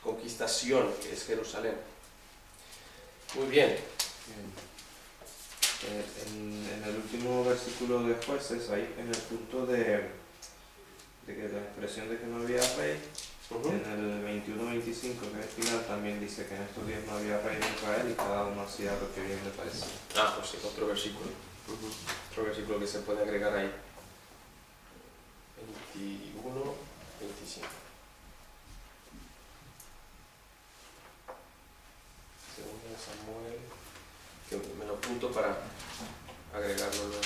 conquistación, que es Jerusalén. Muy bien. En el último versículo de Jueces, ahí en el punto de que la expresión de que no había rey, en el 21-25, que es el final, también dice que en estos días no había rey en Israel y cada uno hacía lo que bien le parecía. Ah, pues sí, otro versículo. Otro versículo que se puede agregar ahí. 21, 25. Segunda de Samuel, que me lo apunto para agregarlo luego.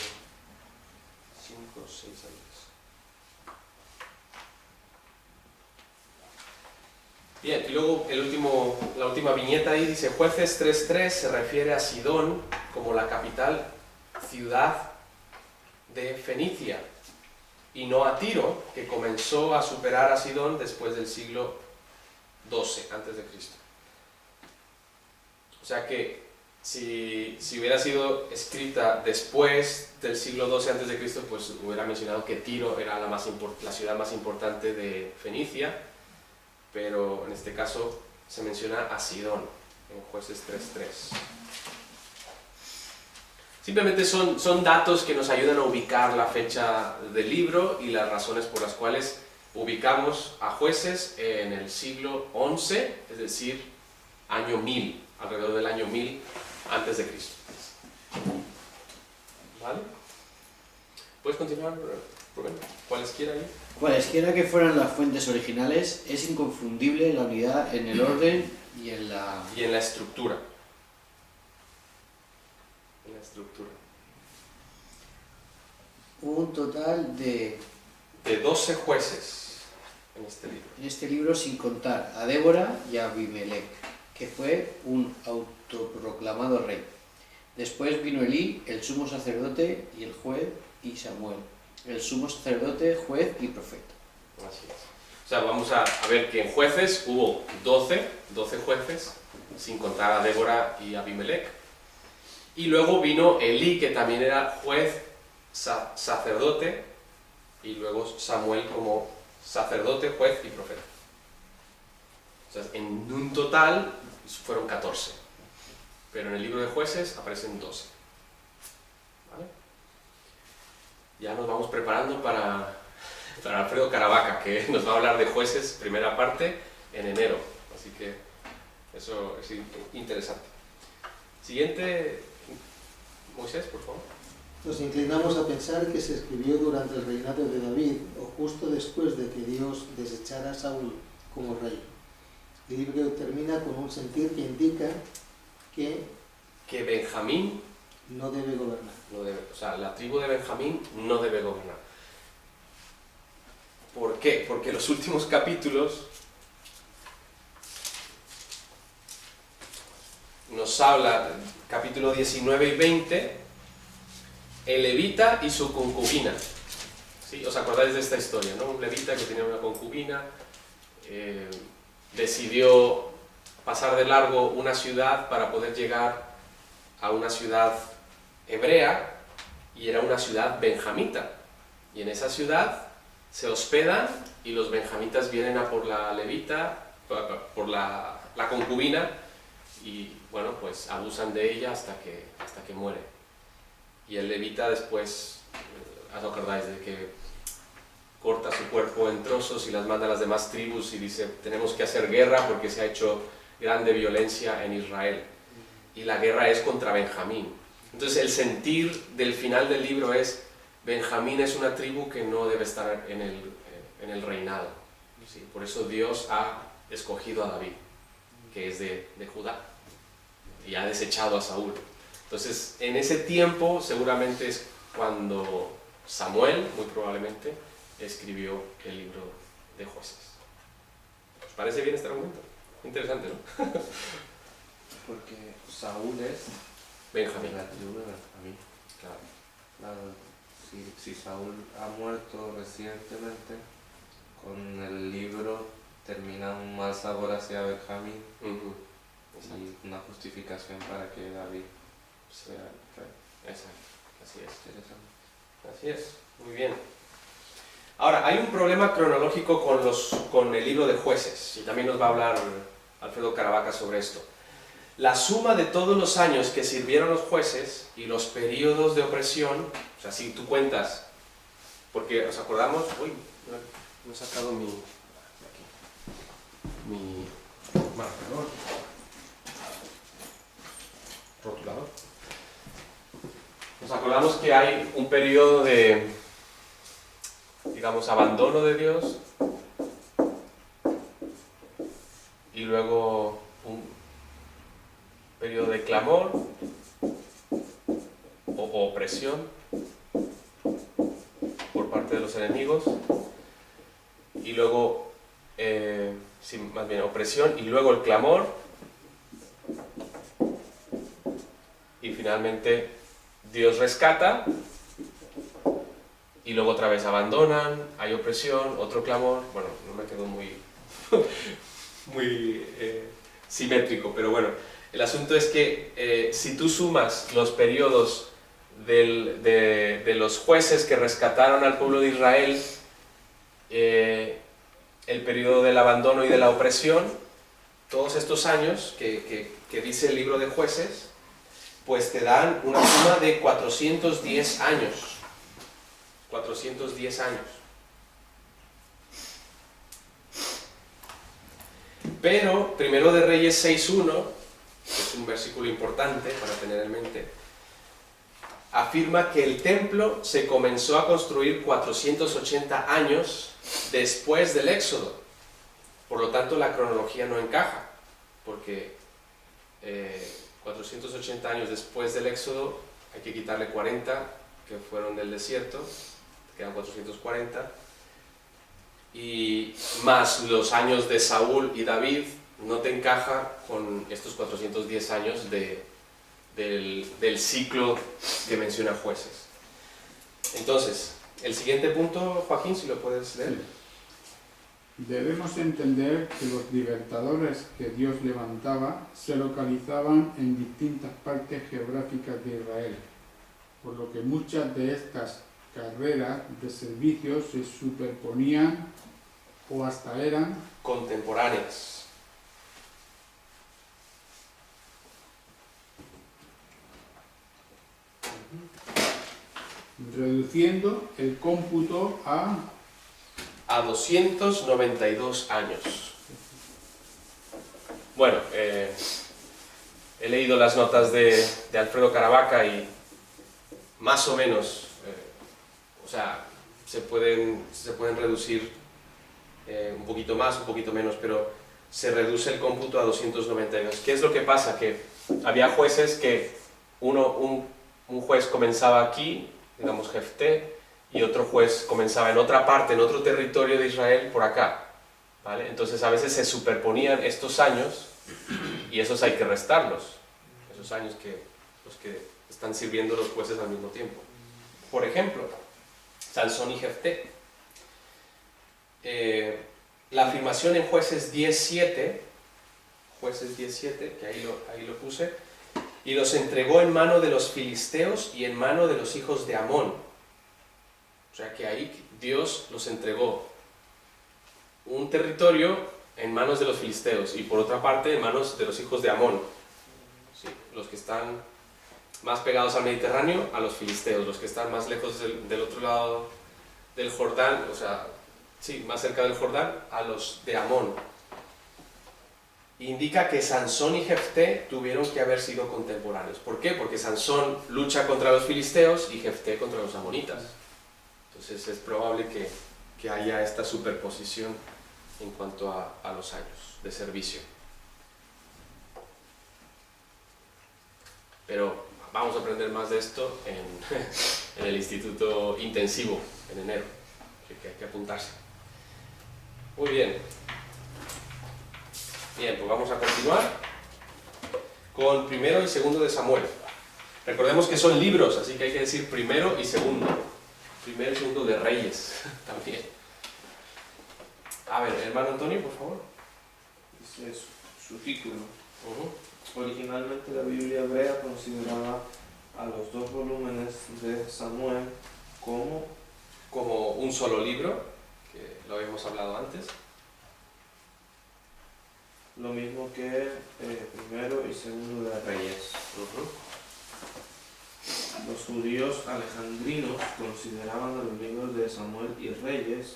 5, 6 años. Bien, y luego la última viñeta ahí dice: Jueces 3.3 se refiere a Sidón como la capital ciudad de Fenicia, y no a Tiro, que comenzó a superar a Sidón después del siglo XII a.C. O sea que si hubiera sido escrita después del siglo XII a.C., pues hubiera mencionado que Tiro era la ciudad más importante de Fenicia, pero en este caso se menciona a Sidón en Jueces 3.3. Simplemente son datos que nos ayudan a ubicar la fecha del libro y las razones por las cuales ubicamos a Jueces en el siglo XI, es decir, año 1000, alrededor del año 1000 antes de Cristo. ¿Vale? ¿Puedes continuar, Rubén? Cualesquiera ahí. Cualesquiera que fueran las fuentes originales, es inconfundible la unidad en el orden y en la estructura. En la estructura. Hubo un total de 12 jueces en este libro. en este libro, sin contar a Débora y a Abimelech, que fue un autoproclamado rey. Después vino Elí, el sumo sacerdote y el juez, y Samuel, el sumo sacerdote, juez y profeta. Así es. O sea, vamos a ver que en jueces hubo 12 jueces, sin contar a Débora y a Abimelech. Y luego vino Elí, que también era juez, sacerdote, y luego Samuel como sacerdote, juez y profeta. O sea, en un total fueron 14. Pero en el libro de jueces aparecen 12. ¿Vale? Ya nos vamos preparando para Alfredo Caravaca, que nos va a hablar de jueces, primera parte, en enero. Así que eso es interesante. Siguiente, Moisés, por favor. Nos inclinamos a pensar que se escribió durante el reinado de David o justo después de que Dios desechara a Saúl como rey. El libro termina con un sentir que indica que Benjamín no debe gobernar. o sea, la tribu de Benjamín no debe gobernar. ¿Por qué? Porque los últimos capítulos nos habla, capítulo 19 y 20, el levita y su concubina. ¿Sí? ¿Os acordáis de esta historia, no? Un levita que tenía una concubina, decidió pasar de largo una ciudad para poder llegar a una ciudad hebrea, y era una ciudad benjamita. Y en esa ciudad se hospedan y los benjamitas vienen a por la levita, por la concubina, y bueno, pues abusan de ella hasta que muere. Y el levita después, ¿os acordáis de que corta su cuerpo en trozos y las manda a las demás tribus y dice: tenemos que hacer guerra porque se ha hecho grande violencia en Israel? Y la guerra es contra Benjamín. Entonces el sentir del final del libro es: Benjamín es una tribu que no debe estar en el reinado. ¿Sí? Por eso Dios ha escogido a David, que es de Judá, y ha desechado a Saúl. Entonces, en ese tiempo seguramente es cuando Samuel, muy probablemente, escribió el libro de Jueces. ¿Os parece bien este argumento? Interesante, ¿no? Porque Saúl es Benjamín. la tribu de Benjamín. Claro. Claro, si Saúl ha muerto recientemente, con el libro termina un mal sabor hacia Benjamín. Y una justificación para que David sea rey. Exacto, así es. Interesante. Así es, muy bien. Ahora, hay un problema cronológico con el libro de Jueces, y también nos va a hablar Alfredo Caravaca sobre esto. La suma de todos los años que sirvieron los jueces y los periodos de opresión, o sea, si tú cuentas, porque os acordamos, uy, no he sacado mi marcador, rotulador. Nos acordamos que hay un periodo de, digamos, abandono de Dios, y luego un periodo de clamor o opresión por parte de los enemigos, y luego, sí, más bien opresión, y luego el clamor, y finalmente Dios rescata, y luego otra vez abandonan, hay opresión, otro clamor. Bueno, no me quedó muy simétrico, pero bueno, el asunto es que si tú sumas los periodos de los jueces que rescataron al pueblo de Israel, el periodo del abandono y de la opresión, todos estos años que dice el libro de Jueces, pues te dan una suma de 410 años. 410 años. Pero, Primero de Reyes 6.1, que es un versículo importante para tener en mente, afirma que el templo se comenzó a construir 480 años después del Éxodo. Por lo tanto, la cronología no encaja, porque 480 años después del Éxodo hay que quitarle 40, que fueron del desierto, quedan 440, y más los años de Saúl y David, no te encaja con estos 410 años del ciclo que menciona Jueces. Entonces, el siguiente punto, Joaquín, si lo puedes leer. Sí. Debemos entender que los libertadores que Dios levantaba se localizaban en distintas partes geográficas de Israel, por lo que muchas de estas carreras de servicio se superponían o hasta eran Contemporáneas. reduciendo el cómputo a 292 años. Bueno, he leído las notas de Alfredo Caravaca y más o menos, o sea, se pueden reducir un poquito más, un poquito menos, pero se reduce el cómputo a 292. ¿Qué es lo que pasa? Que había jueces que un juez comenzaba aquí, digamos Jefté, y otro juez comenzaba en otra parte, en otro territorio de Israel, por acá, ¿vale? Entonces a veces se superponían estos años y esos hay que restarlos, esos años los que están sirviendo los jueces al mismo tiempo. Por ejemplo, Sansón y Jefté. La afirmación en Jueces 10.7, que ahí lo puse, y los entregó en mano de los filisteos y en mano de los hijos de Amón. O sea que ahí Dios los entregó un territorio en manos de los filisteos y por otra parte en manos de los hijos de Amón. Sí, los que están más pegados al Mediterráneo, a los filisteos, los que están más lejos del otro lado del Jordán, o sea, sí, más cerca del Jordán, a los de Amón. Indica que Sansón y Jefté tuvieron que haber sido contemporáneos. ¿Por qué? Porque Sansón lucha contra los filisteos y Jefté contra los amonitas. Entonces es probable que haya esta superposición en cuanto a los años de servicio. Pero vamos a aprender más de esto en el instituto intensivo en enero, así que hay que apuntarse. Muy bien. Bien, pues vamos a continuar con primero y segundo de Samuel. Recordemos que son libros, así que hay que decir primero y segundo. Primero y segundo de Reyes también. A ver, hermano Antonio, por favor. Ese es su título. Originalmente la Biblia hebrea consideraba a los dos volúmenes de Samuel como como un solo libro, que lo habíamos hablado antes. Lo mismo que primero y segundo de Reyes. Los judíos alejandrinos consideraban a los libros de Samuel y Reyes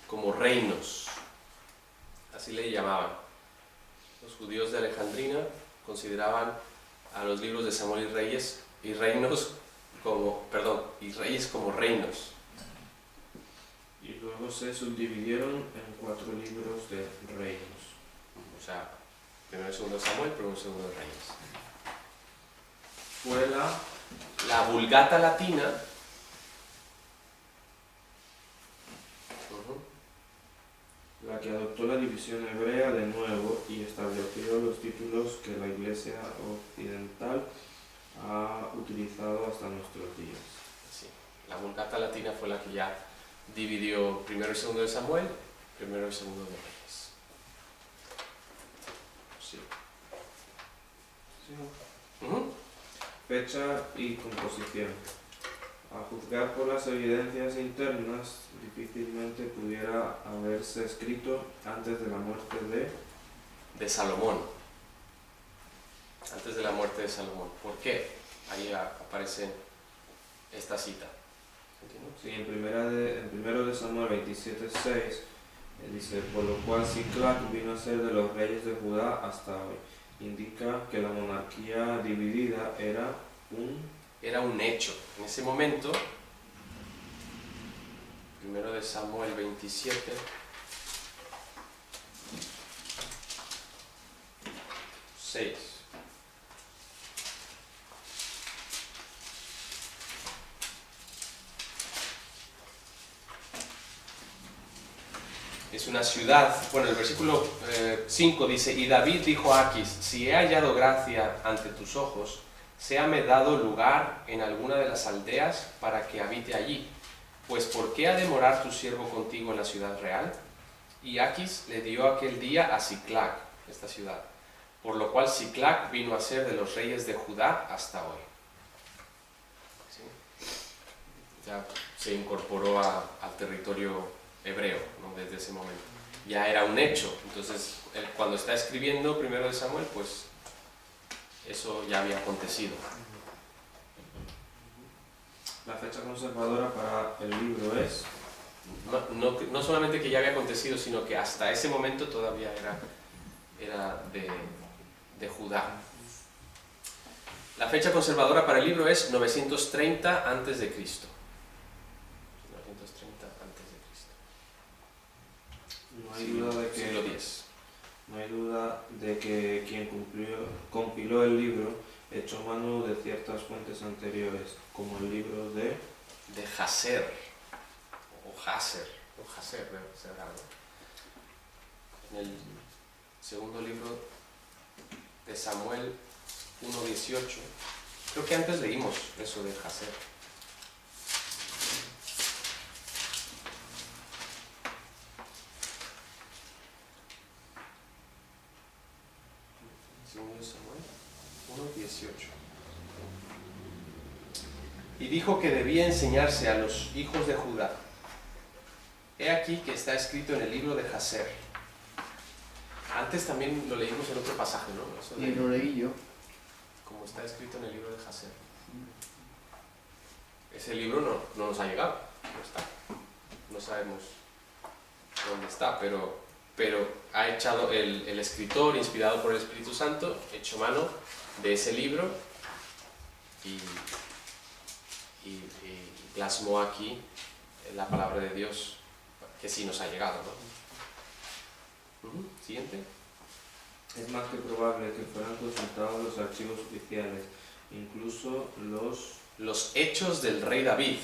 como reinos, así le llamaban. Los judíos de Alejandría consideraban a los libros de Samuel y Reyes y reinos como reinos. y luego se subdividieron en 4 libros de reinos. O sea, primero y segundo de Samuel, primero y segundo de Reyes. Fue La Vulgata latina la que adoptó la división hebrea de nuevo y estableció los títulos que la Iglesia occidental ha utilizado hasta nuestros días. Sí, la Vulgata latina fue la que ya dividió primero y segundo de Samuel, primero y segundo de Reyes. Sí. Ujú. Fecha y composición. A juzgar por las evidencias internas, difícilmente pudiera haberse escrito antes de la muerte De Salomón. Antes de la muerte de Salomón. ¿Por qué? Ahí aparece esta cita. ¿Continúa? Sí, en primero de Samuel 27:6 dice, por lo cual Siclac vino a ser de los reyes de Judá hasta hoy. Indica que la monarquía dividida era un hecho. En ese momento, primero de Samuel 27, 6. Es una ciudad, bueno, el versículo 5 dice, y David dijo a Aquis, si he hallado gracia ante tus ojos, séame dado lugar en alguna de las aldeas para que habite allí. Pues ¿por qué ha de morar tu siervo contigo en la ciudad real? Y Aquis le dio aquel día a Siclac, esta ciudad, por lo cual Siclac vino a ser de los reyes de Judá hasta hoy. ¿Sí? Ya se incorporó al territorio hebreo, ¿no? Desde ese momento. Ya era un hecho. Entonces, cuando está escribiendo primero de Samuel, pues eso ya había acontecido. la fecha conservadora para el libro es No solamente que ya había acontecido, sino que hasta ese momento todavía era de Judá. La fecha conservadora para el libro es 930 a.C. 930 a.C. no hay duda de que Siglo X. no hay duda de que quien compiló el libro echó mano de ciertas fuentes anteriores, como el libro de Jaser, o Jaser debe ser algo. En el segundo libro de Samuel 1:18, creo que antes leímos eso de Jaser. Segundo de Samuel 1:18. Y dijo que debía enseñarse a los hijos de Judá. He aquí que está escrito en el libro de Jaser. Antes también lo leímos en otro pasaje, ¿no? Eso Y lo leí yo. como está escrito en el libro de Jaser. Ese libro no nos ha llegado, no está. No sabemos dónde está, pero ha echado el escritor, inspirado por el Espíritu Santo, hecho mano de ese libro y plasmó aquí la palabra de Dios que sí nos ha llegado, ¿no? Siguiente. Es más que probable que fueran consultados los archivos oficiales, incluso Los hechos del rey David.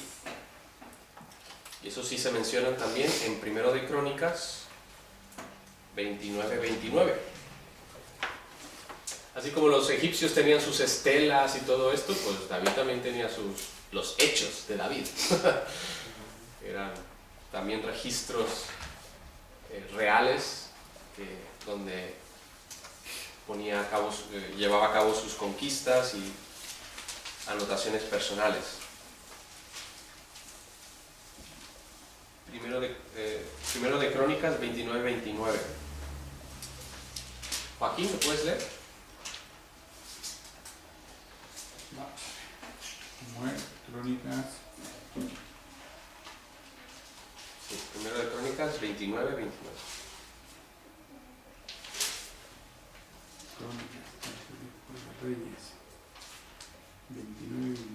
Y eso sí se mencionan también en Primero de Crónicas 29:29. Así como los egipcios tenían sus estelas y todo esto, pues David también tenía los hechos de David. Eran también registros reales donde llevaba a cabo sus conquistas y anotaciones personales. Primero de Crónicas 29-29. Joaquín, ¿lo puedes leer? Samuel, Crónicas, Sí, primero de Crónicas 29-29. Crónicas, Reyes, 29 y 29.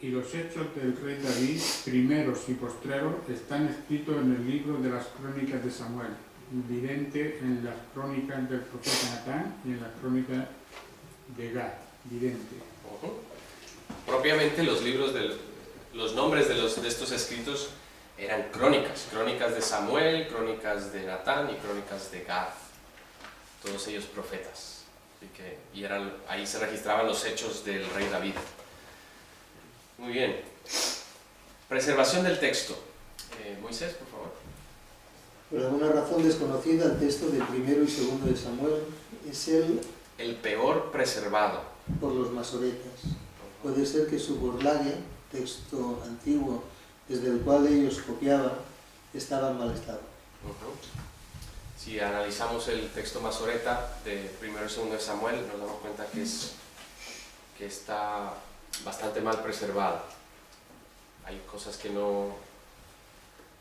Y los hechos del rey David, primeros y postreros, están escritos en el libro de las crónicas de Samuel, vidente en las crónicas del profeta Natán y en las crónicas de Gad, vidente. Propiamente los nombres de estos escritos eran crónicas de Samuel, crónicas de Natán y crónicas de Gad, todos ellos profetas. Ahí se registraban los hechos del rey David. Muy bien. Preservación del texto. Moisés, por favor. Por alguna razón desconocida, el texto del primero y segundo de Samuel es el peor preservado por los masoretas. Puede ser que su Burlage, texto antiguo desde el cual ellos copiaban, estaba en mal estado. Si analizamos el texto masoreta de primero y segundo de Samuel, nos damos cuenta que está bastante mal preservado. Hay cosas que no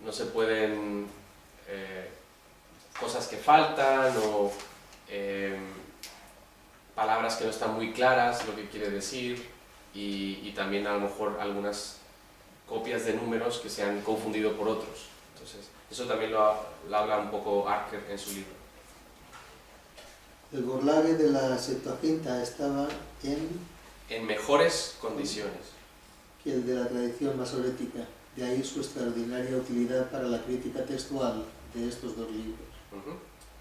se pueden, cosas que faltan o palabras que no están muy claras lo que quiere decir y también a lo mejor algunas copias de números que se han confundido por otros. Entonces, eso también lo habla un poco Archer en su libro. El Burlage de la Septuaginta estaba en mejores condiciones que el de la tradición masorética, de ahí su extraordinaria utilidad para la crítica textual de estos dos libros.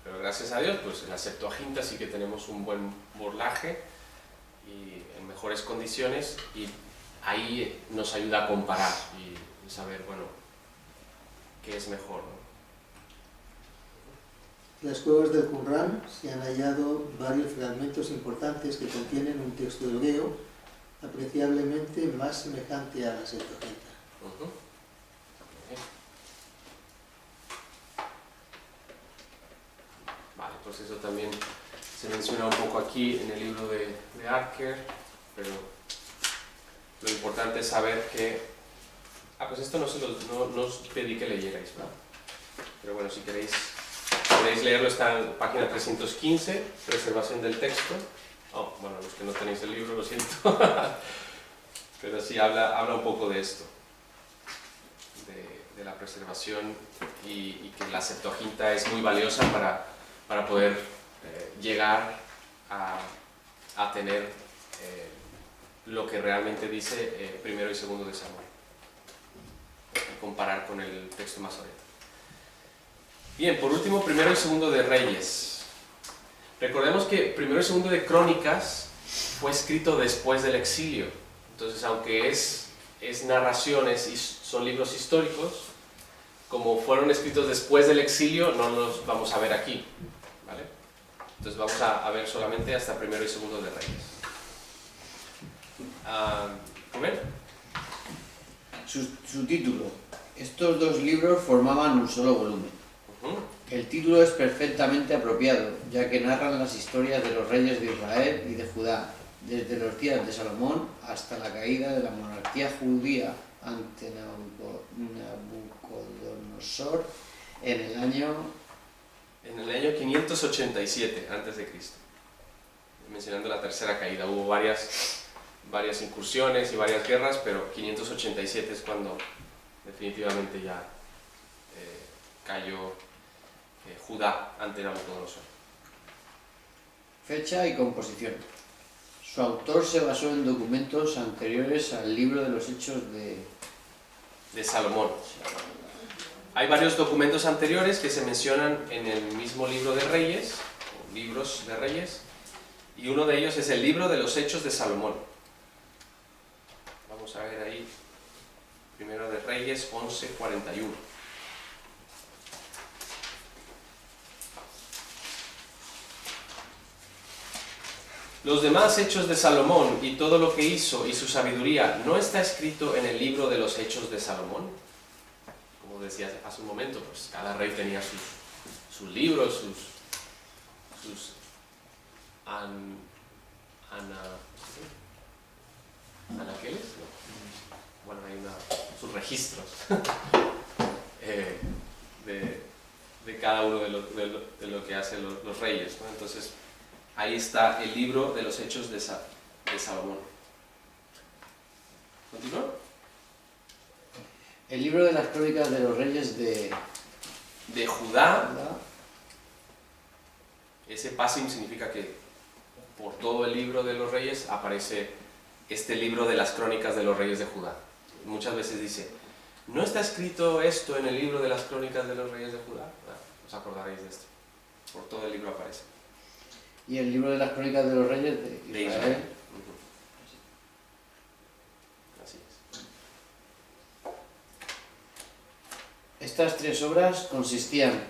Pero gracias a Dios, pues en la Septuaginta sí que tenemos un buen burlaje y en mejores condiciones, y ahí nos ayuda a comparar y saber, bueno, qué es mejor, ¿no? En las cuevas del Qumran se han hallado varios fragmentos importantes que contienen un texto hebreo apreciablemente más semejante a la Septuaginta. Vale, pues eso también se menciona un poco aquí en el libro de Archer, pero lo importante es saber que... pues esto no os pedí que leyerais, ¿verdad? Pero bueno, si queréis leerlo, está en página 315, preservación del texto. Bueno, los que no tenéis el libro, lo siento. Pero sí habla un poco de esto, de la preservación y que la Septuaginta es muy valiosa para poder llegar a tener lo que realmente dice primero y segundo de Samuel, y comparar con el texto masoreta. Bien, por último, primero y segundo de Reyes. Recordemos que primero y segundo de Crónicas fue escrito después del exilio. Entonces, aunque es narraciones y son libros históricos, como fueron escritos después del exilio, no los vamos a ver aquí, ¿vale? Entonces vamos a ver solamente hasta primero y segundo de Reyes. ¿Rubén? Su título. Estos dos libros formaban un solo volumen. El título es perfectamente apropiado, ya que narran las historias de los reyes de Israel y de Judá, desde los días de Salomón hasta la caída de la monarquía judía ante Nabucodonosor en el año 587 a.C., mencionando la tercera caída. Hubo varias incursiones y varias guerras, pero 587 es cuando definitivamente ya cayó Judá ante Nabucodonosor. Fecha y composición. Su autor se basó en documentos anteriores al libro de los Hechos de Salomón. Hay varios documentos anteriores que se mencionan en el mismo libro de Reyes, o libros de Reyes, y uno de ellos es el libro de los Hechos de Salomón. Vamos a ver ahí Primera de Reyes 11:41. Los demás hechos de Salomón y todo lo que hizo y su sabiduría, ¿no está escrito en el libro de los hechos de Salomón? Como decía hace un momento, pues cada rey tenía sus libros, sus anaqueles, ¿no? Bueno, hay sus registros de cada uno de lo que hacen los reyes, ¿no? Entonces, ahí está el libro de los hechos de Salomón. ¿Continúa? El libro de las crónicas de los reyes de Judá. Judá. Ese pasim significa que por todo el libro de los reyes aparece este libro de las crónicas de los reyes de Judá. Muchas veces dice, ¿no está escrito esto en el libro de las crónicas de los reyes de Judá? Os acordaréis de esto. Por todo el libro aparece. Y el libro de las crónicas de los reyes de Israel. Ujú. Así es. Estas tres obras consistían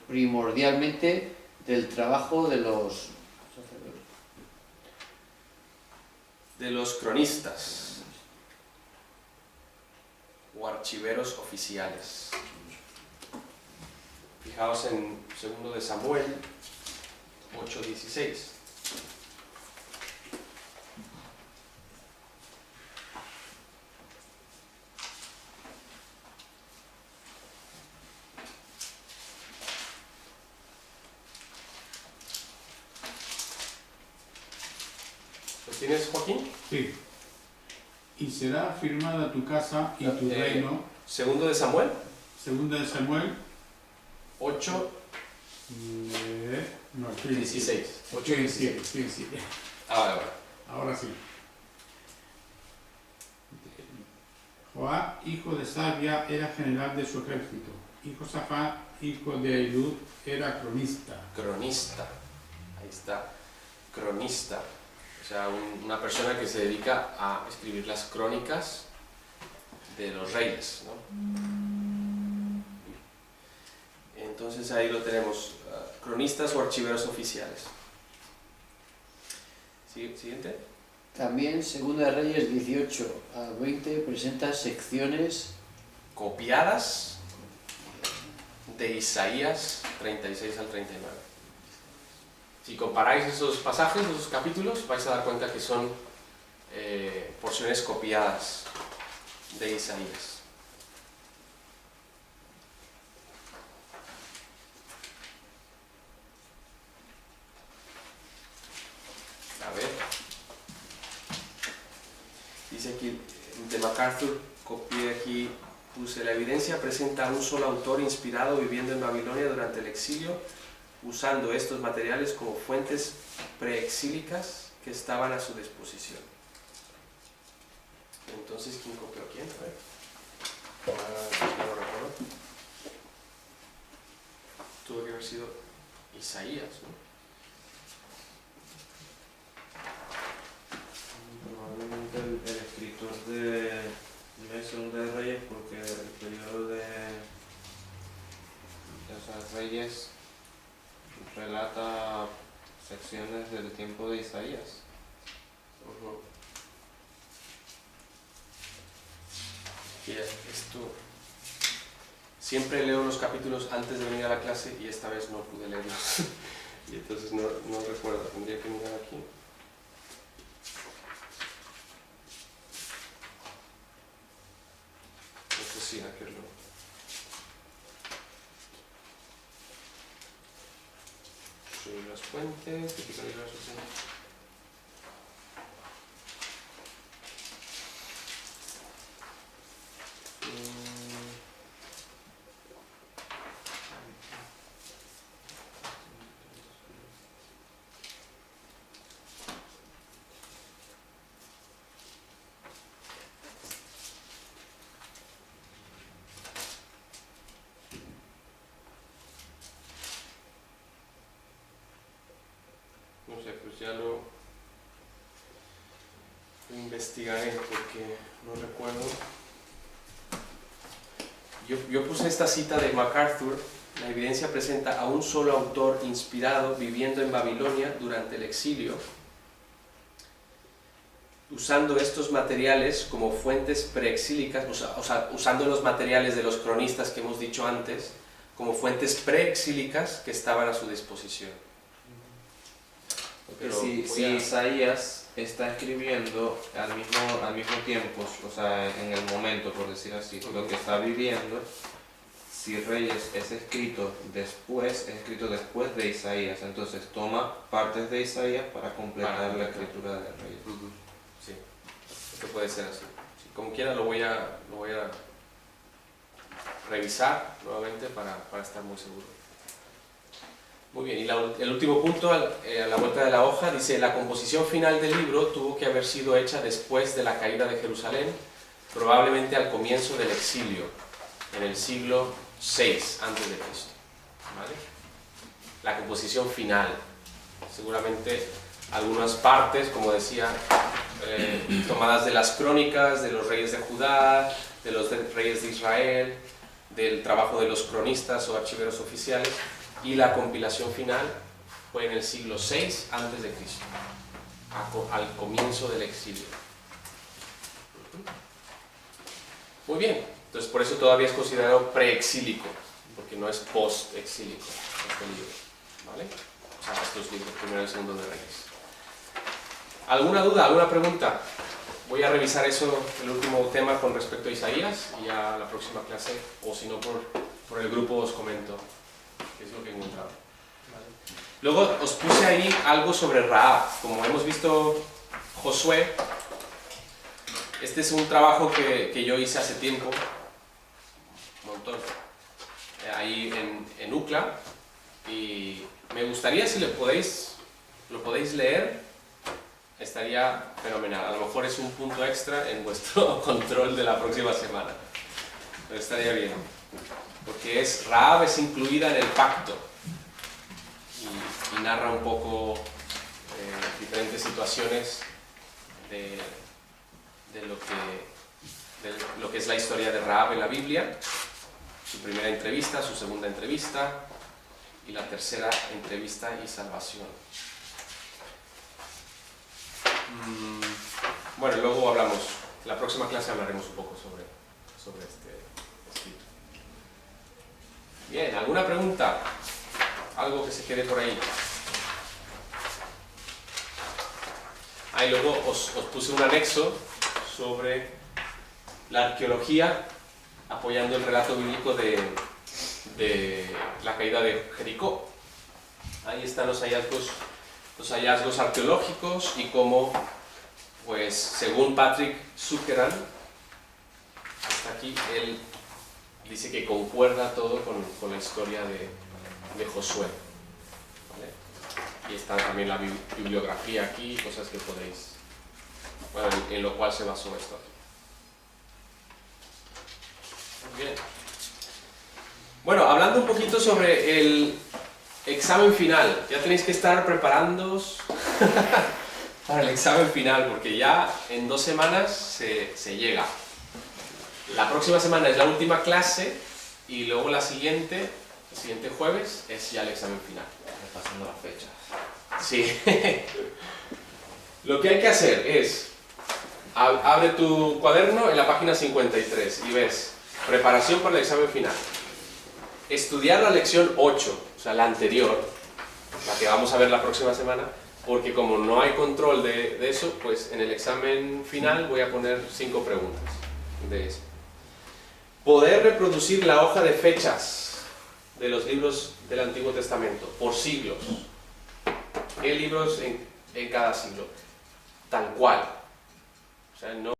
primordialmente del trabajo de los sacerdotes. De los cronistas o archiveros oficiales. Fijaos en 2 de Samuel 8:16. ¿Lo tienes, Joaquín? Sí. Y será afirmada tu casa y tu reino. 2 de Samuel Segunda de Samuel 8, no, 16. 8 y 7. Vale. Ahora sí. Joab, hijo de Sabia, era general de su ejército. Y Josafat, hijo de Ahilud, era cronista. Cronista. Ahí está. Cronista. O sea, una persona que se dedica a escribir las crónicas de los reyes, ¿no? Entonces ahí lo tenemos. Cronistas o archiveros oficiales. Siguiente. También, Segunda de Reyes 18 a 20, presenta secciones Copiadas de Isaías 36 al 39. Si comparáis esos pasajes, esos capítulos, vais a dar cuenta que son porciones copiadas de Isaías. A ver. Dice aquí, de MacArthur, copié aquí, puse, la evidencia presenta a un solo autor inspirado viviendo en Babilonia durante el exilio, usando estos materiales como fuentes preexílicas que estaban a su disposición. Entonces, ¿quién copió a quién? A ver. No lo recuerdo. Tuvo que haber sido Isaías, ¿no? Probablemente el escritor de Segunda de Reyes, porque el periodo de esos reyes relata secciones del tiempo de Isaías. Y esto, siempre leo los capítulos antes de venir a la clase y esta vez no pude leerlos. Y entonces no recuerdo, tendría que mirar aquí. Entonces sí, aquí lo... Subir las fuentes, típica de la asociación. No sé, pues ya lo investigaré porque no recuerdo. Yo puse esta cita de MacArthur: la evidencia presenta a un solo autor inspirado viviendo en Babilonia durante el exilio, usando estos materiales como fuentes preexílicas, o sea, usando los materiales de los cronistas que hemos dicho antes, como fuentes preexílicas que estaban a su disposición. Porque si Isaías está escribiendo al mismo tiempo, o sea, en el momento, por decir así, lo que está viviendo, si Reyes es escrito después de Isaías, entonces toma partes de Isaías para completar la escritura de Reyes. Sí, esto puede ser así. Sí, como quiera lo voy a revisar nuevamente para estar muy seguro. Muy bien, y el último punto, a la vuelta de la hoja, dice: la composición final del libro tuvo que haber sido hecha después de la caída de Jerusalén, probablemente al comienzo del exilio, en el siglo VI a.C. ¿Vale? La composición final, seguramente algunas partes, como decía, tomadas de las crónicas, de los reyes de Judá, de los reyes de Israel, del trabajo de los cronistas o archiveros oficiales, y la compilación final fue en el siglo VI a.C., al comienzo del exilio. Muy bien, entonces por eso todavía es considerado preexílico, porque no es post-exílico este libro, ¿vale? O sea, estos libros, primero y segundo de Reyes. ¿Alguna duda, alguna pregunta? Voy a revisar eso, el último tema con respecto a Isaías, y ya la próxima clase, o si no por el grupo, os comento qué es lo que he encontrado. ¿Vale? Luego os puse ahí algo sobre Rahab. Como hemos visto Josué, este es un trabajo que yo hice hace tiempo, un montón, ahí en UCLA, y me gustaría, si lo podéis leer, estaría fenomenal. A lo mejor es un punto extra en vuestro control de la próxima semana, pero estaría bien, porque Rahab es incluida en el pacto y narra un poco diferentes situaciones de lo que es la historia de Rahab en la Biblia, su primera entrevista, su segunda entrevista y la tercera entrevista y salvación. Bueno, luego hablamos, en la próxima clase hablaremos un poco sobre este escrito. Bien, ¿alguna pregunta? Algo que se quede por ahí. Ahí luego os puse un anexo sobre la arqueología apoyando el relato bíblico de la caída de Jericó. Ahí están los hallazgos arqueológicos y cómo, pues, según Patrick Zuckeran, hasta aquí, él dice que concuerda todo con la historia de Josué. ¿Vale? Y está también la bibliografía aquí, cosas que podéis, bueno, en lo cual se basó esto aquí. Muy bien. Bueno, hablando un poquito sobre el examen final, ya tenéis que estar preparándoos para el examen final, porque ya en 2 semanas se llega. La próxima semana es la última clase y luego el siguiente jueves es ya el examen final. Pasando las fechas. Sí. Lo que hay que hacer es, abre tu cuaderno en la página 53 y ves preparación para el examen final. Estudiar la lección 8, o sea, la anterior, la que vamos a ver la próxima semana, porque como no hay control de eso, pues en el examen final voy a poner 5 preguntas de eso. Poder reproducir la hoja de fechas de los libros del Antiguo Testamento por siglos. ¿Qué libros en cada siglo? Tal cual. O sea, no